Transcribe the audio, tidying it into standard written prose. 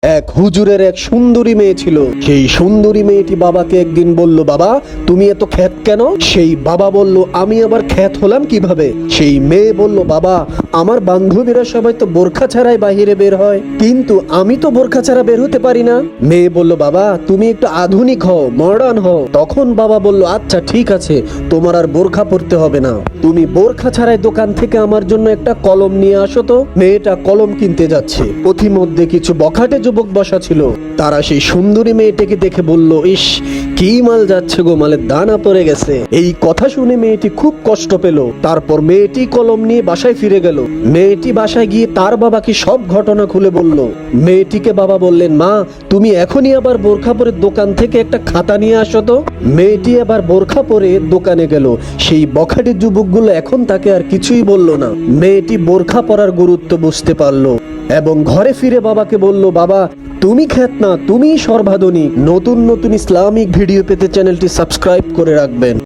এক হুজুরের এক সুন্দরী মেয়ে ছিল। সেই সুন্দরী মেয়েটি বাবাকে একদিন বলল, বাবা তুমি এত খ্যাত কেন? সেই বাবা বলল, আমি আবার খ্যাত হলাম কিভাবে? সেই মেয়ে বলল, বাবা আমার বান্ধবীরা সবাই তো বোরখা ছাড়াই বাহিরে বের হয়, কিন্তু আমি তো বোরখা ছাড়া বের হতে পারি না। মেয়ে বলল, বাবা তুমি একটু আধুনিক হও, মডার্ন হও। তখন বাবা বলল, আচ্ছা ঠিক আছে, তোমার আর বোরখা পরতে হবে না, তুমি বোরখা ছাড়াই দোকান থেকে আমার জন্য একটা কলম নিয়ে আসো তো। মেয়েটা কলম কিনতে যাচ্ছে, পথিমধ্যে কিছু বখাটে যুবক বসা ছিল। তারা সেই সুন্দরী মেয়েটিকে দেখে বলল, ইস কি মাল যাচ্ছে গো, মালের দানা পড়ে গেছে। এই কথা শুনে মেয়েটি খুব কষ্ট পেল। তারপর মেয়েটি কলম নিয়ে বাসায় ফিরে গেল। মেয়েটি বাসায় গিয়ে তার বাবাকে সব ঘটনা খুলে বলল। মেয়েটিকে বাবা বললেন, মা তুমি এখনই আবার বোরখা পরে দোকান থেকে একটা খাতা নিয়ে আসো তো। মেয়েটি আবার বোরখা পরে দোকানে গেল। সেই বখাটে যুবকগুলো এখন তাকে আর কিছুই বলল না। মেয়েটি বোরখা পরার গুরুত্ব বুঝতে পারলো এবং ঘরে ফিরে বাবাকে বলল, বাবা তুমি খ্যাত না, তুমিই সর্বাধুনিক। নতুন নতুন ইসলামিক ভিডিও পেতে চ্যানেলটি সাবস্ক্রাইব করে রাখবেন।